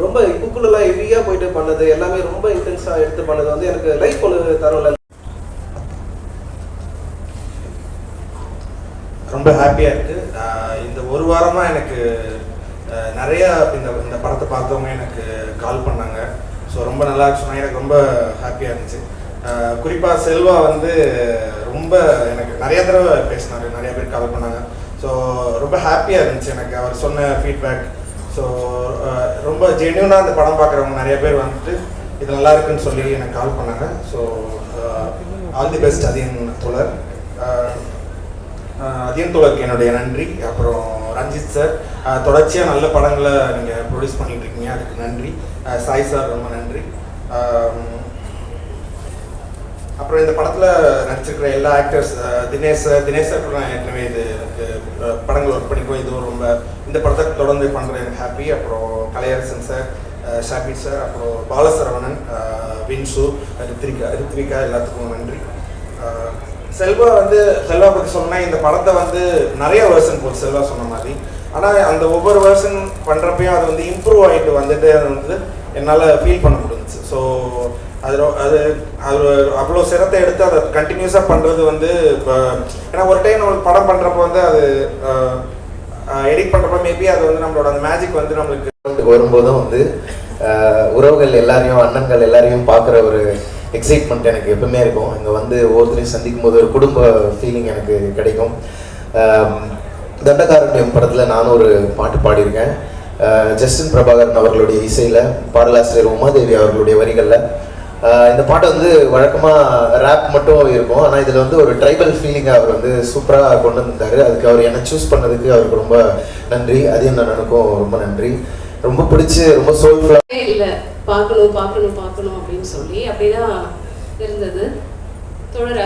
ரொம்ப புக்குள்ளெல்லாம் ஹெவியாக போயிட்டு பண்ணது எல்லாமே ரொம்ப இன்டென்ஸாக எடுத்து பண்ணது வந்து எனக்கு லைஃப் ஒன்று தரல. ரொம்ப ஹாப்பியாக இருக்குது. இந்த ஒரு வாரமாக எனக்கு நிறையா இந்த படத்தை பார்த்தவங்க எனக்கு கால் பண்ணாங்க. ஸோ ரொம்ப நல்லா இருக்கு சொன்னாங்க. எனக்கு ரொம்ப ஹாப்பியாக இருந்துச்சு. குறிப்பாக செல்வா வந்து ரொம்ப எனக்கு நிறைய தடவை பேசினார், நிறைய பேர் கால் பண்ணாங்க. ஸோ ரொம்ப ஹாப்பியாக இருந்துச்சு எனக்கு அவர் சொன்ன ஃபீட்பேக். ஸோ ரொம்ப ஜென்யூனாக அந்த படம் பார்க்குறவங்க நிறைய பேர் வந்துட்டு இது நல்லா இருக்குன்னு சொல்லி எனக்கு கால் பண்ணாங்க. So all the best Athiyan தோழர். அதியன் தோழருக்கு என்னுடைய நன்றி. அப்புறம் ரஞ்சித் சார், தொடர்ச்சியாக நல்ல படங்களை நீங்கள் ப்ரொடியூஸ் பண்ணிட்டு இருக்கீங்க, அதுக்கு நன்றி. சாய் சார் ரொம்ப நன்றி. அப்புறம் இந்த படத்தில் நடிச்சிருக்கிற எல்லா ஆக்டர்ஸ், தினேஷ் சார் கூட நான் ஏற்கனவே இது படங்கள் ஒர்க் பண்ணிக்குவோம். இதுவும் ரொம்ப இந்த படத்தை தொடர்ந்து பண்ணுறது எனக்கு ஹாப்பி. அப்புறம் கலையரசன் சார், ஷாபித் சார், அப்புறம் பாலசரவணன், வின்சு, ரித்விகா எல்லாத்துக்கும் நன்றி. செல்வா பற்றி சொன்னால் இந்த படத்தை வந்து நிறைய வெர்ஷன் போச்சு செல்வா சொன்ன மாதிரி. ஆனால் அந்த ஒவ்வொரு வெர்ஷன் பண்ணுறப்பையும் அது வந்து இம்ப்ரூவ் ஆகிட்டு வந்துட்டு அது வந்து என்னால் ஃபீல் பண்ண முடிஞ்சிச்சு. ஸோ அது அவ்வளோ சிரத்தை எடுத்து அதை கண்டினியூஸாக பண்ணுறது வந்து இப்போ ஏன்னா ஒரு டைம் நம்மளுக்கு படம் பண்ணுறப்போ வந்து அது எடிட் பண்ணுறப்ப மேபி அது வந்து நம்மளோட அந்த மேஜிக் வந்து நம்மளுக்கு வரும்போதும் வந்து உறவுகள் எல்லாரையும், அண்ணன்கள் எல்லாரையும் பார்க்குற ஒரு எக்ஸைட்மெண்ட் எனக்கு எப்பவுமே இருக்கும். இங்கே வந்து ஒவ்வொருத்தரையும் சந்திக்கும் போது ஒரு குடும்ப ஃபீலிங் எனக்கு கிடைக்கும். தண்டகாரண்யம் படத்தில் நானும் ஒரு பாட்டு பாடியிருக்கேன். ஜஸ்டின் பிரபாகரன் அவர்களுடைய இசையில், பாடலாசிரியர் உமாதேவி அவர்களுடைய வரிகளில். இந்த பாட்டு வந்து வழக்கமாக ரேப் மட்டும் இருக்கும், ஆனால் இதில் வந்து ஒரு ட்ரைபல் ஃபீலிங்காக அவர் வந்து சூப்பராக கொண்டு வந்திருந்தார். அதுக்கு அவர் என்னை சூஸ் பண்ணதுக்கு அவருக்கு ரொம்ப நன்றி. அதையும் அண்ணனுக்கும் ரொம்ப நன்றி. ரொம்ப பிடிச்சி ரொம்ப சோல்ஃபுல்லாக இல்லை பார்க்கணும் அப்படின்னு சொல்லி அப்படிதான் இருந்தது.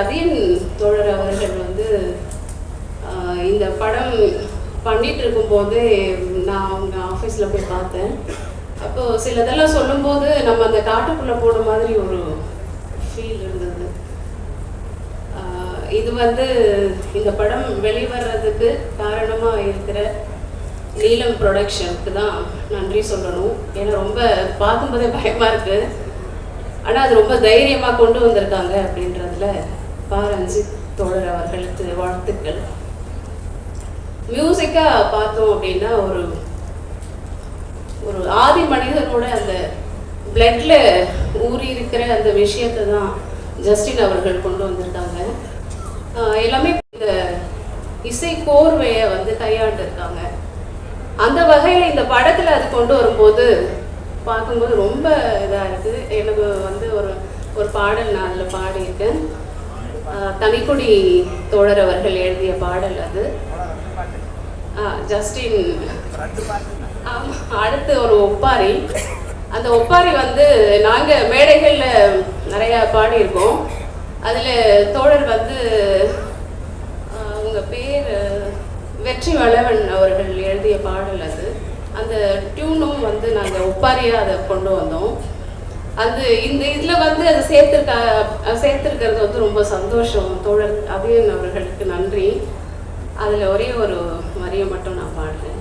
அதியன் தோழர் அவர்கள் வந்து இந்த படம் பண்ணிட்டு இருக்கும்போது நான் அவங்க ஆஃபீஸில் போய் பார்த்தேன். அப்போது சிலதெல்லாம் சொல்லும்போது நம்ம அந்த காட்டுக்குள்ளே போன மாதிரி ஒரு ஃபீல் இருந்தது. இது வந்து இந்த படம் வெளிவர்றதுக்கு காரணமாக இருக்கிற நீலம் ப்ரொடக்ஷனுக்கு தான் நன்றி சொல்லணும். ஏன்னா ரொம்ப பார்க்கும்போதே பயமாக இருக்குது, ஆனால் அது ரொம்ப தைரியமாக கொண்டு வந்திருக்காங்க அப்படின்றதுல ரஞ்சித் தோழர் அவர்களுக்கு வாழ்த்துக்கள். மியூசிக்காக பார்த்தோம் அப்படின்னா ஒரு ஆதி மனிதனோட அந்த பிளட்ல ஊறி இருக்கிற அந்த விஷயத்தை தான் ஜஸ்டின் அவர்கள் கொண்டு வந்திருக்காங்க. எல்லாமே இந்த இசை கோர்வையை வந்து கையாண்டு இருக்காங்க. அந்த வகையில் இந்த படத்தில் அது கொண்டு வரும்போது பார்க்கும்போது ரொம்ப இதாக இருக்குது. எனக்கு வந்து ஒரு பாடல் நான் அதில் பாடியிருக்கேன். தனிக்குடி தோழர் அவர்கள் எழுதிய பாடல் அது. ஜஸ்டின் அடுத்து ஒரு ஒப்பாரி. அந்த ஒப்பாரி வந்து நாங்கள் மேடைகளில் நிறையா பாடியிருக்கோம். அதில் தோழர் வந்து அவங்க பேர் வெற்றி வளவன் அவர்கள் எழுதிய பாடல் அது. அந்த டியூனும் வந்து நாங்கள் ஒப்பாரியாக அதை கொண்டு வந்தோம். அது இந்த இதில் வந்து அதை சேர்த்துருக்கிறது வந்து ரொம்ப சந்தோஷம். தோழர் அதியன் அவர்களுக்கு நன்றி. அதில் ஒரே ஒரு வரியை மட்டும் நான் பாடுறேன்.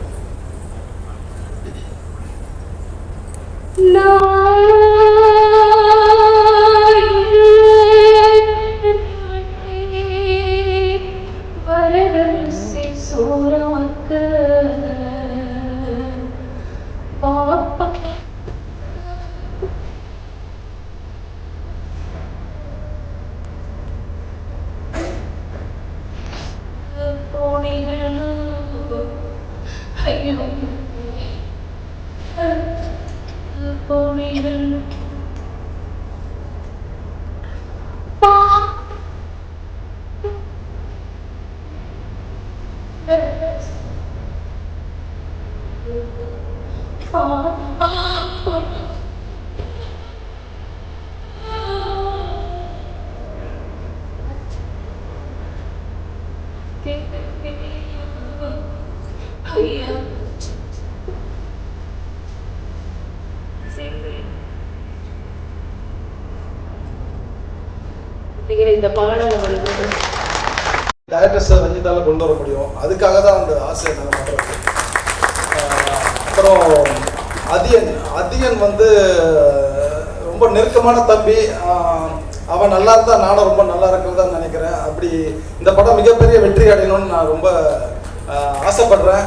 ஐயோ இந்த பாடலை வந்து டைரக்டர் சார் ரஞ்சித்தால கொண்டு வர முடியும், அதுக்காக தான் அந்த ஆசையை நாங்கள் பண்ணுறது. அப்புறம் அதியன் வந்து ரொம்ப நெருக்கமான தம்பி. அவன் நல்லா இருந்தா நானும் ரொம்ப நல்லா இருக்கிறதா நினைக்கிறேன். அப்படி இந்த படம் மிகப்பெரிய வெற்றி அடையணும்னு நான் ரொம்ப ஆசைப்படுறேன்.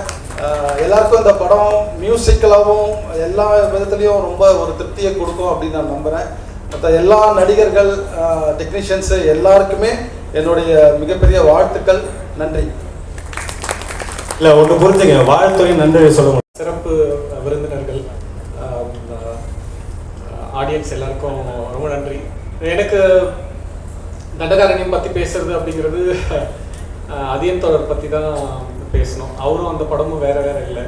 எல்லாருக்கும் இந்த படம் மியூசிக்கலாகவும் எல்லா விதத்துலேயும் ரொம்ப ஒரு திருப்தியை கொடுக்கும் அப்படின்னு நான் நம்புகிறேன். மற்ற எல்லா நடிகர்கள், டெக்னீஷியன்ஸு எல்லாருக்குமே என்னுடைய மிகப்பெரிய வாழ்த்துக்கள். நன்றி. இல்லை ஒன்று புரிஞ்சுங்க, வாழ்த்துறை நன்றி சொல்ல முடியும். சிறப்பு விருந்தினர்கள், ஆடியன்ஸ் எல்லாருக்கும் ரொம்ப நன்றி. எனக்கு தண்டகாரண்யம் பற்றி பேசுறது அப்படிங்கிறது அதியன் தொடர் பற்றி தான் பேசணும். அவரும் அந்த படமும் வேற வேற இல்லை.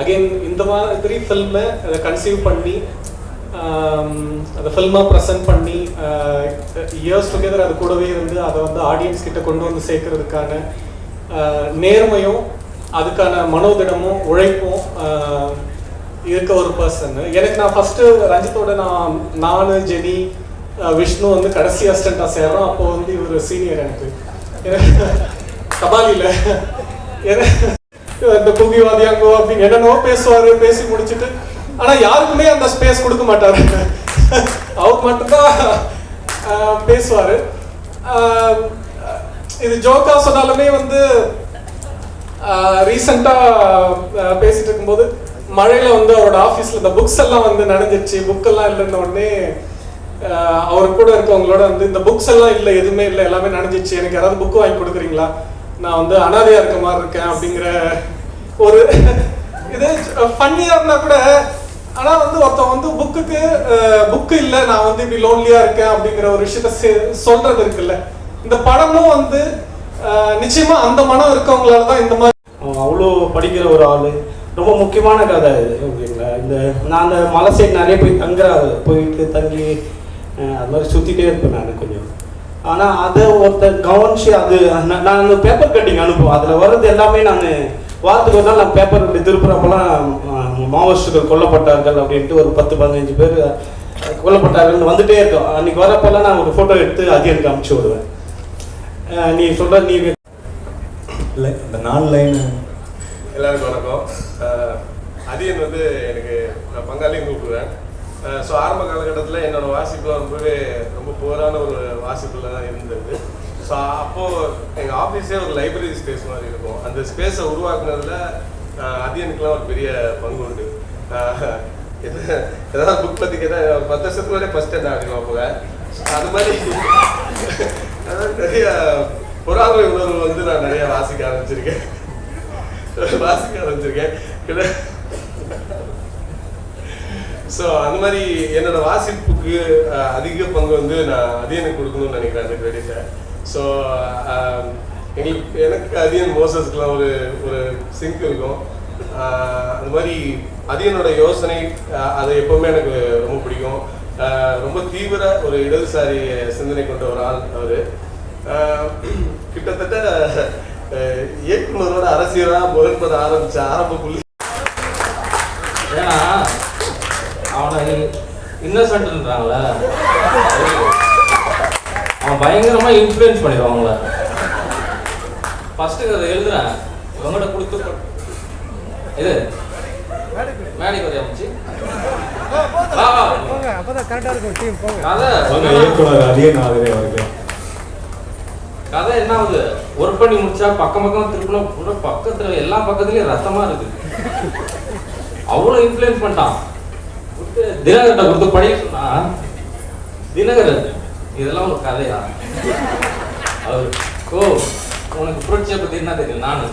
அகெயின் இந்த மாதிரி ஃபில்மை அதை கன்சீவ் பண்ணி அந்த ஃபில்மாக ப்ரெசென்ட் பண்ணி இயர்ஸ் டுகெதர் அது கூடவே இருந்து அதை வந்து ஆடியன்ஸ் கிட்ட கொண்டு வந்து சேர்க்கறதுக்கான நேர்மையும் அதுக்கான மனோதிடமும் உழைப்பும் இருக்க ஒரு பர்சன். எனக்கு நான் ஃபஸ்ட்டு ரஞ்சித்தோட நான் ஜெனி விஷ்ணு வந்து கடைசி அசிஸ்டண்ட்டாக சேர்றோம். அப்போது வந்து இவர் சீனியர் எனக்கு கபாலியில் இந்த புகிவாதியாங்கோ அப்படின்னு என்னென்னவோ பேசுவார். பேசி முடிச்சுட்டு ஆனால் யாருக்குமே அந்த ஸ்பேஸ் கொடுக்க மாட்டார். அவர் மட்டும்தான் பேசுவார். இது ஜோக்கா சொன்னாலுமே வந்து ரீசெண்டாக பேசிட்டு இருக்கும்போது மழையில் வந்து அவரோட ஆஃபீஸில் இந்த புக்ஸ் எல்லாம் வந்து நனைஞ்சிருச்சு. புக்கெல்லாம் இல்லைன்ன உடனே அவர் கூட இருக்கவங்களோட வந்து இந்த புக்ஸ் எல்லாம் இல்லை, எதுவுமே இல்லை, எல்லாமே நனைஞ்சிருச்சு, எனக்கு யாராவது புக்கு வாங்கி கொடுக்குறீங்களா, நான் வந்து அனாதையாக இருக்க மாதிரி இருக்கேன் அப்படிங்கிற ஒரு இது ஃபன்னியாக இருந்தால் கூட. ஆனால் வந்து ஒருத்தன் வந்து புக்கு இல்லை, நான் வந்து இப்படி லோன்லியாக இருக்கேன் அப்படிங்கிற ஒரு விஷயத்த சொல்றது இருக்குல்ல. இந்த படமும் வந்து நிச்சயமா அந்த மனம் இருக்கவங்களால தான் இந்த மாதிரி. அவ்வளோ படிக்கிற ஒரு ஆள். ரொம்ப முக்கியமான கதை இது ஓகேங்களா. நான் அந்த மலை சைடு நிறைய போயிட்டு தங்கி அது மாதிரி சுற்றிட்டே இருப்பேன் நான் கொஞ்சம். ஆனால் அதை ஒருத்தர் கவனிச்சு நான் அந்த பேப்பர் கட்டிங் அனுப்புவேன். அதில் வர்றது எல்லாமே நான் வாரத்துக்கு ஒரு நாள் நான் பேப்பர் திருப்புறப்பெல்லாம் மாவோயிஸ்டுகள் கொல்லப்பட்டார்கள் அப்படின்ட்டு ஒரு 10-15 பேர் கொல்லப்பட்டார்கள் வந்துட்டே இருக்கோம். அன்றைக்கி வரப்பெல்லாம் நான் ஒரு ஃபோட்டோ எடுத்து அதியனுக்கு அனுப்பிச்சி விடுவேன். நீ சொல்கிற நீ இல்லை இந்த 4 லைன். எல்லாருக்கும் வணக்கம். அதியன் வந்து எனக்கு நான் பங்காளியும் கூப்பிடுவேன். ஸோ ஆரம்ப காலகட்டத்தில் என்னோடய வாசிப்புலாம் ரொம்ப புவரான ஒரு வாசிப்பில் தான் இருந்தது. ஸோ அப்போது எங்கள் ஆஃபீஸே ஒரு லைப்ரரி ஸ்பேஸ் மாதிரி இருக்கும். அந்த ஸ்பேஸை உருவாக்குனதில் அதியனுக்குலாம் ஒரு பெரிய பங்கு உண்டு. ஏதாவது புக் பற்றி கேட்டால் 10 வருஷத்துக்கு வரையே ஃபஸ்ட் ஸ்டாண்டர்ட் அதிகமாக போவேன். அது மாதிரி நிறைய பொறாமை உணர்வு வந்து நான் நிறைய வாசிக்க ஆரம்பிச்சிருக்கேன். ஸோ அந்த மாதிரி என்னோட வாசிப்புக்கு அதிக பங்கு வந்து நான் அதியனுக்கு கொடுக்கணும்னு நினைக்கிறேன் அந்த கிரெடிட்டை. ஸோ எனக்கு அதியன் மோசஸ்க்குலாம் ஒரு சிங்க் இருக்கும். அந்த மாதிரி அதியனோட யோசனை அது எப்போவுமே எனக்கு ரொம்ப பிடிக்கும். ரொம்ப தீவிர ஒரு இடதுசாரி சிந்தனை கொண்ட ஒரு ஆள் அவர். கிட்டத்தட்ட இயக்குனரோட அரசியலாக முரண்பட ஆரம்பிச்ச ஆரம்ப புள்ளி. ஏன்னா அவனை இன்னசென்ட்ன்றாங்களே, அவன் பயங்கரமாக இன்ஃப்ளூயன்ஸ் பண்ணிடுவாங்கள. ஃபஸ்ட்டு அதை எழுதுறேன் இவங்கள்ட்ட கொடுத்து இது மேடைக்கு வரைய அமைச்சு கதை என்ன ஆகுது, ஒர்க் பண்ணி முடிச்சா பக்கம் திருப்பணும், பக்கத்துல எல்லா பக்கத்துலயும் ரத்தமா இருக்கு. அவ்வளவு இன்ஃப்ளூயன்ஸ் பண்ணிட்டான். தினகர்கிட்ட கொடுத்து படிக்க சொன்னா, தினகர் இதெல்லாம் ஒரு கதையா, அவர் உனக்கு புரட்சியை பத்தி என்ன தெரியும், நானு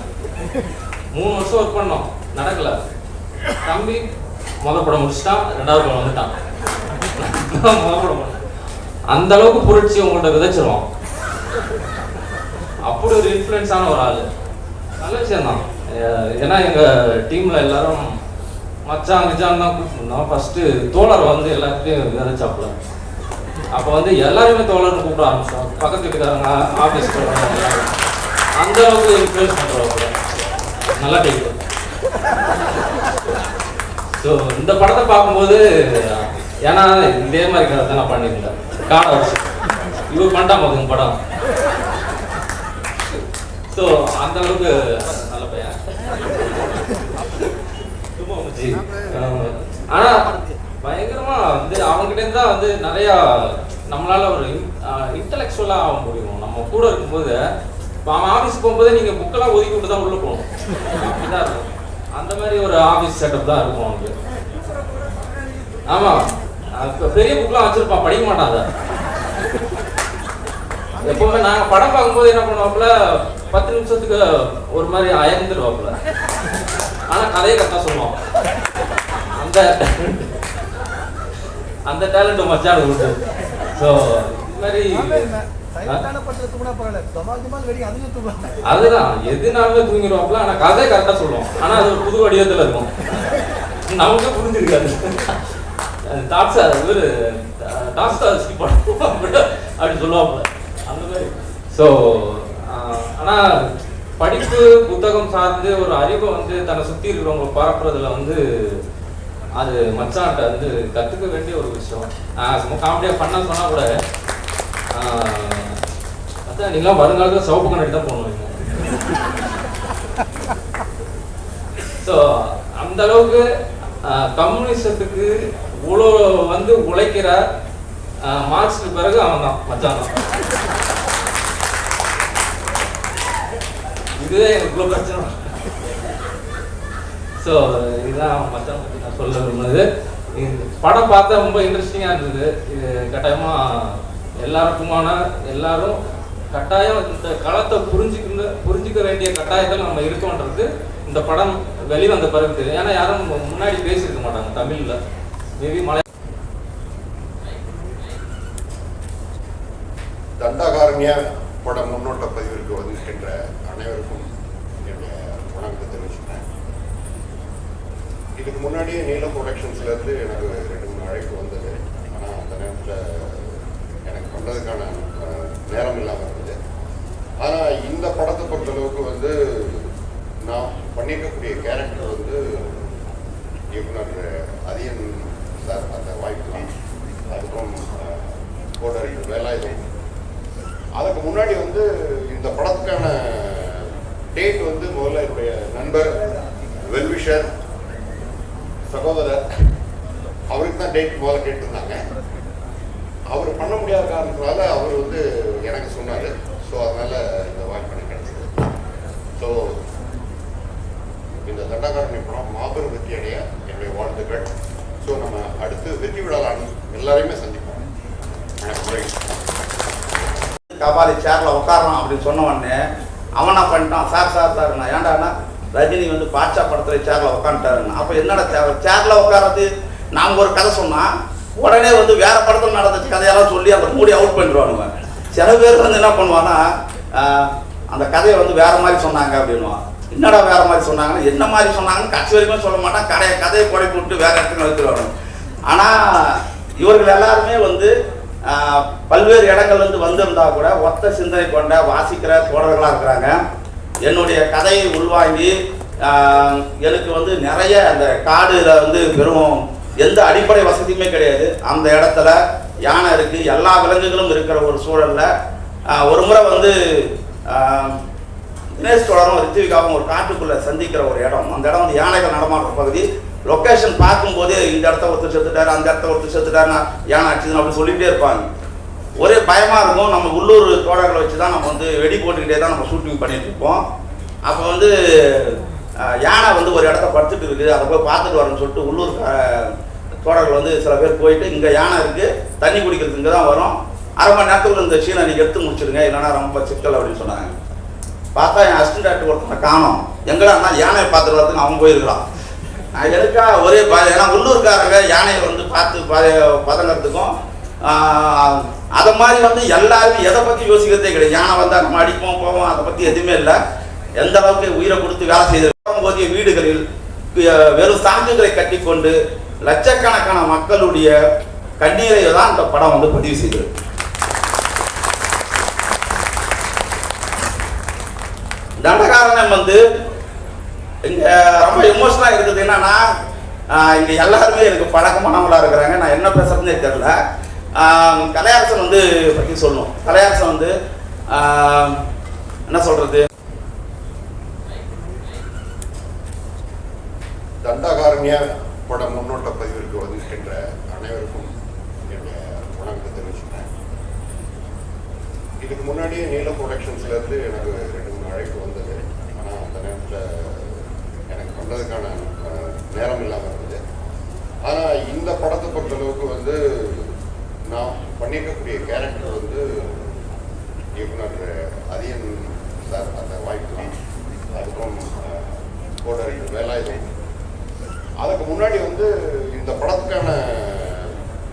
3 வருஷம் ஒர்க் பண்ணோம், நடக்கல. தம்பி முதல் படம் முடிச்சுட்டான், 2வது படம் வந்துட்டான். முதல் படம் அந்த அளவுக்கு புரட்சி உங்கள்கிட்ட விதைச்சிருவோம். அப்படி ஒரு இன்ஃப்ளூயன்ஸான ஒரு ஆள். நல்ல விஷயம் தான். ஏன்னா எங்கள் டீமில் எல்லாரும் மச்சான் கிச்சான் தான் கூப்பிட்டுருந்தோம். ஃபஸ்ட்டு தோழர் வந்து எல்லாத்தையும் விதைச்சாப்புல. அப்போ வந்து எல்லாருமே தோழர்னு கூப்பிட ஆரம்பிச்சோம். பக்கத்து வீட்டுக்காரங்க, ஆஃபீஸ் எல்லாரும் அந்த அளவுக்கு இன்ஃப்ளூயன்ஸ் பண்ணுறவங்க நல்லா டைப்பு. ஸோ இந்த படத்தை பார்க்கும்போது, ஏன்னா இதே மாதிரி கதை தான் நான் பண்ணியிருந்தேன். காடை வச்சு இவர் பண்ணிட்டா போதுங்க படம். ஸோ அந்த அளவுக்கு நல்ல பையன். ஆனால் பயங்கரமாக வந்து அவங்ககிட்ட தான் வந்து நிறையா நம்மளால ஒரு இன்டலெக்சுவலாக ஆக முடியும். நம்ம கூட இருக்கும்போது அவன் ஆஃபீஸ் போகும்போதே நீங்கள் புக்கெல்லாம் ஒதுக்கி விட்டு தான் உள்ளே போகணும். அப்படிதான் இருக்கும். அந்த மாதிரி ஒரு ஆஃபீஸ் செட்டப் தான் இருக்கும் அவனுக்கு. ஆமாம், பெரிய புக்கெலாம் வச்சுருப்பான், படிக்க மாட்டான். அதை எப்பவுமே நாங்கள் படம் பார்க்கும்போது என்ன பண்ணுவாப்புல, 10 நிமிஷத்துக்கு ஒரு மாதிரி அயர்ந்துடுவாப்புல. ஆனால் கதையை கரெக்டாக சொல்லுவோம். அந்த டேலண்ட் மச்சான் உண்டு. ஸோ இது மாதிரி அதுதான் எதுனாலுமே தூங்கிடுவாப்புல. ஆனால் கதையை கரெக்டாக சொல்லுவோம். ஆனால் அது ஒரு புது வடிவத்தில் இருக்கும், நமக்கு புரிஞ்சிருக்காது. டாக்ஸா இவர் டாக்ஸி படம் அப்படி சொல்லுவாப்புல அந்த மாதிரி. ஸோ ஆனால் படிப்பு புத்தகம் சார்ந்து ஒரு அறிவை வந்து தன்னை சுற்றி இருக்கிறவங்க பரப்புறதுல வந்து அது மச்சான்ட்ட வந்து கற்றுக்க வேண்டிய ஒரு விஷயம். சும்மா காமெடியாக பண்ண சொன்னால் கூட அதான் நீங்களாம் வருங்காலத்தில் சிவப்பு கண்ணாடி தான் போகணும். ஸோ அந்த அளவுக்கு கம்யூனிசத்துக்கு இவ்வளோ வந்து உழைக்கிற மார்க்ஸுக்கு பிறகு அவன் தான் மச்சான் தான். இதுவே எனக்கு இவ்வளோ பிரச்சனை. ஸோ இதுதான் மச்சான் பற்றி நான் சொல்ல விரும்புனது. படம் பார்த்தா ரொம்ப இன்ட்ரெஸ்டிங்காக இருந்தது. இது கட்டாயமாக எல்லாருக்குமான எல்லாரும் கட்டாயம் இந்த களத்தை புரிஞ்சுக்க வேண்டிய கட்டாயத்தில் நம்ம இருக்கோன்றது இந்த படம் வெளிவந்த பிறகு. ஏன்னா யாரும் முன்னாடி பேசியிருக்க மாட்டாங்க தமிழில். மேபி தண்டாகாரண்ய படம் முன்னோட்ட பதிவிற்கு வந்திருக்கின்ற அனைவருக்கும் என்னுடைய வணக்கத்தை தெரிவிச்சுக்கிறேன். இதுக்கு முன்னாடியே நீல ப்ரொடக்ஷன்ஸ்லேருந்து எனக்கு 2-3 அழைப்பு வந்தது. ஆனால் அந்த நேரத்தில் எனக்கு பண்ணுறதுக்கான நேரம் இல்லாமல் இருந்தது. ஆனால் இந்த படத்தை பொறுத்தளவுக்கு வந்து நான் பண்ணியிருக்கக்கூடிய கேரக்டர் வந்து இயக்குனர் அதியன் சார் அந்த வாய்ப்பு, அதுக்கப்புறம் கோடர் வேலாயுதம். அதுக்கு முன்னாடி வந்து இந்த படத்துக்கான டேட் வந்து முதல்ல என்னுடைய நண்பர் வெல்விஷர் சகோதரர் அவருக்கு தான் டேட் முதல்ல கேட்டிருந்தாங்க. அவர் பண்ண முடியாத காரணத்தினால அவர் வந்து எனக்கு சொன்னார். ஸோ அதனால் இந்த வாய்ப்பு எனக்கு கிடைச்சது. ஸோ இந்த தண்டாகாரண்ய படம் மாபெரும் வெற்றி அடைய என்னுடைய வாழ்த்துக்கள். ஸோ நம்ம அடுத்து வெற்றி விழாவில் எல்லாரையுமே சந்திப்போம். கபாலி சேரில் உட்காரலாம் அப்படின்னு சொன்ன உடனே அவன் என்ன பண்ணிட்டான், சார் நான் ஏன்டாண்ணா ரஜினி வந்து பாட்சா படத்தில் சேரில் உட்காந்துட்டாருன்னா. அப்போ என்னடா சேரில் உட்காரது, நாம் ஒரு கதை சொன்னால் உடனே வந்து வேறு படத்தில் நடந்த கதையெல்லாம் சொல்லி அந்த மூடி அவுட் பண்ணிடுவானுங்க. சில பேர் வந்து என்ன பண்ணுவான்னா, அந்த கதையை வந்து வேறு மாதிரி சொன்னாங்க அப்படின்வான். என்னடா வேறு மாதிரி சொன்னாங்கன்னா, என்ன மாதிரி சொன்னாங்கன்னு கட்சி வரைக்கும் சொல்ல மாட்டான். கதையை குறைப்பு விட்டு வேறு இடத்துக்கு வைத்துருவாங்க. ஆனால் இவர்கள் எல்லாருமே வந்து பல்வேறு இடங்கள்லேருந்து வந்திருந்தா கூட ஒத்த சிந்தனை கொண்ட வாசிக்கிற தோழர்களாக இருக்கிறாங்க. என்னுடைய கதையை உள்வாங்கி எனக்கு வந்து நிறைய அந்த காடுல வந்து வெறும் எந்த அடிப்படை வசதியுமே கிடையாது. அந்த இடத்துல யானை இருக்குது, எல்லா விலங்குகளும் இருக்கிற ஒரு சூழலில் ஒரு முறை வந்து தினேஷ் தோழரும் ரித்விகாவும் ஒரு காட்டுக்குள்ளே சந்திக்கிற ஒரு இடம். அந்த இடம் வந்து யானைகள் நடமாடுற பகுதி. லொக்கேஷன் பார்க்கும்போதே இந்த இடத்த ஒருத்தர் செத்துட்டாரு, அந்த இடத்த ஒருத்தர் செத்துட்டாருன்னா யானை அடிச்சுதுன்னு அப்படி சொல்லிகிட்டே இருப்பாங்க. ஒரே பயமாக இருக்கும். நம்ம உள்ளூர் தோழர்களை வச்சு தான் நம்ம வந்து வெடி போட்டுக்கிட்டே தான் நம்ம ஷூட்டிங் பண்ணிட்டு இருப்போம். அப்போ வந்து யானை வந்து ஒரு இடத்த படுத்துட்டு இருக்குது, அதை போய் பார்த்துட்டு வரணும்னு சொல்லிட்டு உள்ளூர் தோழர்கள் வந்து சில பேர் போயிட்டு இங்கே யானை இருக்குது, தண்ணி குடிக்கிறதுக்கு இங்கே தான் வரும், அரை மணி நேரத்துக்குள்ள இந்த சீனை நீங்கள் எடுத்து முடிச்சிடுங்க, இல்லைன்னா ரொம்ப சிக்கல் அப்படின்னு சொன்னாங்க. பார்த்தா என் அசிஸ்டன்ட் டேரக்டர் ஒருத்தனை காணோம். எங்கடான்னா யானையை பார்த்துட்டு வரதுக்கு அவன் போயிருக்கிறான். நான் எனக்கா ஒரே ஏன்னா உள்ளூர்காரங்க யானையை வந்து பார்த்து பதங்கிறதுக்கும் அதை மாதிரி வந்து எல்லாருமே எதை பற்றி யோசிக்கிறதே கிடையாது. யானை வந்தால் நம்ம அடிப்போம் போவோம், அதை பற்றி எதுவுமே இல்லை. எந்த அளவுக்கு உயிரை கொடுத்து வேலை செய்து போதிய வீடுகளில் வெறும் சாங்குகளை கட்டிக்கொண்டு லட்சக்கணக்கான மக்களுடைய கண்ணீரை தான் இந்த படம் வந்து பதிவு செய்தது. தண்டகாரன் வந்து இங்க ரொம்ப எமோஷனலா இருக்குது. என்னன்னா இங்க எல்லாருமே எனக்கு பழக்கமானவங்களா இருக்கிறாங்க. நான் என்ன பேசுறதுன்னே தெரியல. கலையரசன் வந்து பற்றி சொல்லணும். கலையரசன் வந்து என்ன சொல்றது, தண்டகாரண்ய பட முன்னோட்ட பதிவிற்கு வந்திருக்கின்ற அனைவருக்கும் என்னுடைய வணக்கத்தை தெரிவிச்சுக்கிறேன். இதுக்கு முன்னாடியே நீல ப்ரொடக்ஷன்ஸ்ல இருந்து எனக்கு 2-3 அழைப்பு வந்தது. ஆனால் அந்த நேரத்தில் எனக்கு வந்ததுக்கான நேரம் இல்லாமல் இருந்தது. ஆனால் இந்த படத்தை பொறுத்தளவுக்கு வந்து நான் பண்ணியிருக்கக்கூடிய கேரக்டர் வந்து இயக்குனர் அதியன் சார் அந்த வாய்ப்பு, அதுக்கும் கோடர் வேலாயுதம். அதுக்கு முன்னாடி வந்து இந்த படத்துக்கான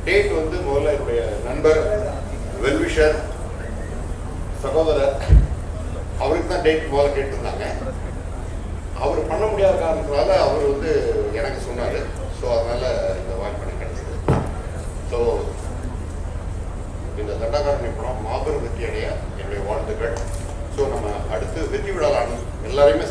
டேட் வந்து முதல்ல என்னுடைய நண்பர் வெல்விஷர் சகோதரர் அவருக்கு தான் டேட் முதல்ல கேட்டிருந்தாங்க. அவர் பண்ண முடியாத காரணத்தினால அவர் வந்து எனக்கு சொன்னார். ஸோ அதனால் இந்த வாய்ப்பு எனக்கு கிடைச்சது. ஸோ இந்த தண்டகாரண்ய படம் மாபெரும் வெற்றி அடைய என்னுடைய வாழ்த்துக்கள். ஸோ நம்ம அடுத்து வெற்றி விழா எல்லாரையுமே